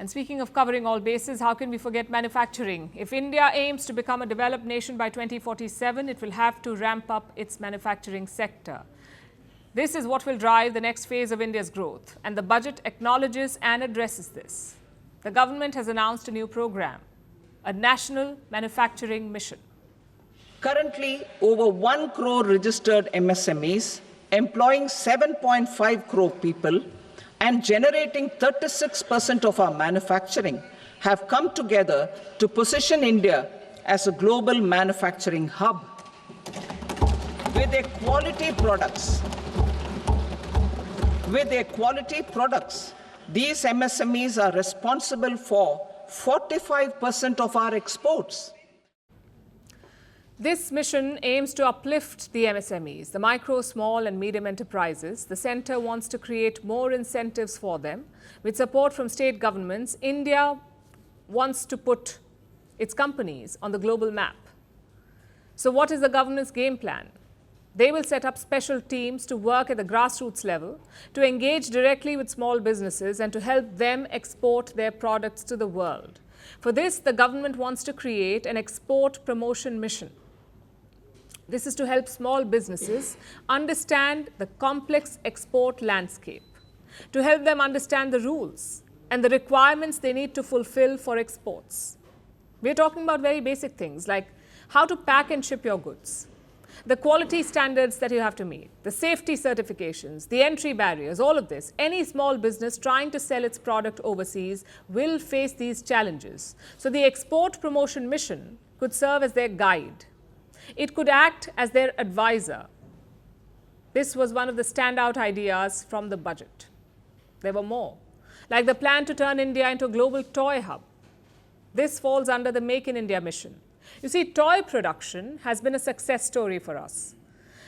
And speaking of covering all bases, how can we forget manufacturing? If India aims to become a developed nation by 2047, it will have to ramp up its manufacturing sector. This is what will drive the next phase of India's growth, and the budget acknowledges and addresses this. The government has announced a new program, a national manufacturing mission. Currently, over 1 crore registered MSMEs, employing 7.5 crore people, and generating 36% of our manufacturing have come together to position India as a global manufacturing hub. With their quality products, these MSMEs are responsible for 45% of our exports. This mission aims to uplift the MSMEs, the micro, small and medium enterprises. The centre wants to create more incentives for them. With support from state governments, India wants to put its companies on the global map. So what is the government's game plan? They will set up special teams to work at the grassroots level, to engage directly with small businesses and to help them export their products to the world. For this, the government wants to create an export promotion mission. This is to help small businesses understand the complex export landscape, to help them understand the rules and the requirements they need to fulfill for exports. We're talking about very basic things like how to pack and ship your goods, the quality standards that you have to meet, the safety certifications, the entry barriers, all of this. Any small business trying to sell its product overseas will face these challenges. So the export promotion mission could serve as their guide. It could act as their advisor. This was one of the standout ideas from the budget. There were more, like the plan to turn India into a global toy hub. This falls under the Make in India mission. You see, toy production has been a success story for us.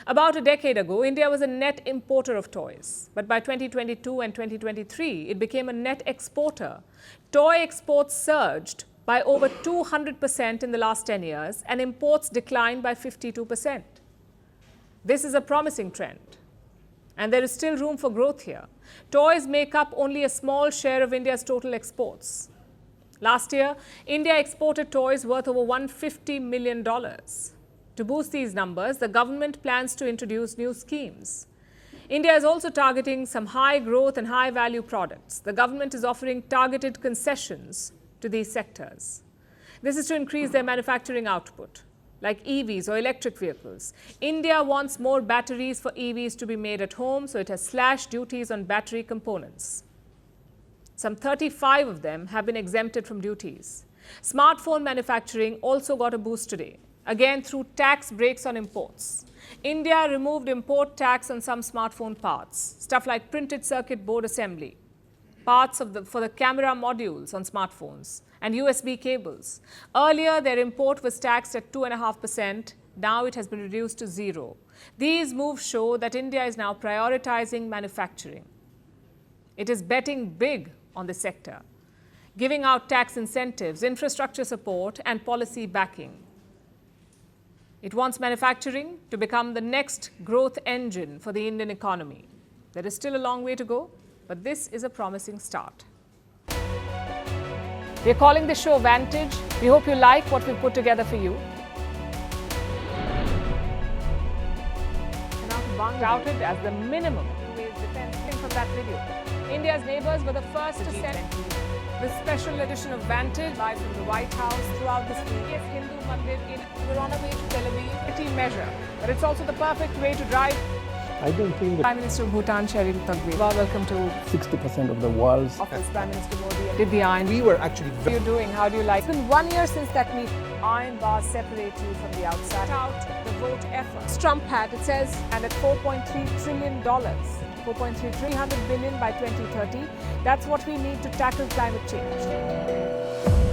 About a decade ago, India was a net importer of toys. But by 2022 and 2023, it became a net exporter. Toy exports surged by over 200% in the last 10 years, and imports declined by 52%. This is a promising trend, and there is still room for growth here. Toys make up only a small share of India's total exports. Last year, India exported toys worth over $150 million. To boost these numbers, the government plans to introduce new schemes. India is also targeting some high growth and high value products. The government is offering targeted concessions to these sectors. This is to increase their manufacturing output, like EVs or electric vehicles. India wants more batteries for EVs to be made at home, so it has slashed duties on battery components. Some 35 of them have been exempted from duties. Smartphone manufacturing also got a boost today, again through tax breaks on imports. India removed import tax on some smartphone parts, stuff like printed circuit board assembly, parts for the camera modules on smartphones, and USB cables. Earlier, their import was taxed at 2.5%. Now it has been reduced to 0. These moves show that India is now prioritizing manufacturing. It is betting big on the sector, giving out tax incentives, infrastructure support, and policy backing. It wants manufacturing to become the next growth engine for the Indian economy. There is still a long way to go, but this is a promising start. We are calling this show Vantage. We hope you like what we put together for you. Touted as the minimum defense from that video. India's neighbors were the first to send the special edition of Vantage live from the White House throughout this week. Yes, Hindu Mandir in we're on our way to Tel Aviv. City measure, but it's also the perfect way to drive. I don't think that Prime Minister of Bhutan, Sherin Tagwe. Welcome to 60% of the world's office. Prime Minister Modi did the iron. we were actually How are you doing? How do you like? It's been 1 year since that meeting. Iron bars separate you from the outside. Out the vote efforts. Trump had, it says, and at $4.3 trillion. 300 billion by 2030. That's what we need to tackle climate change.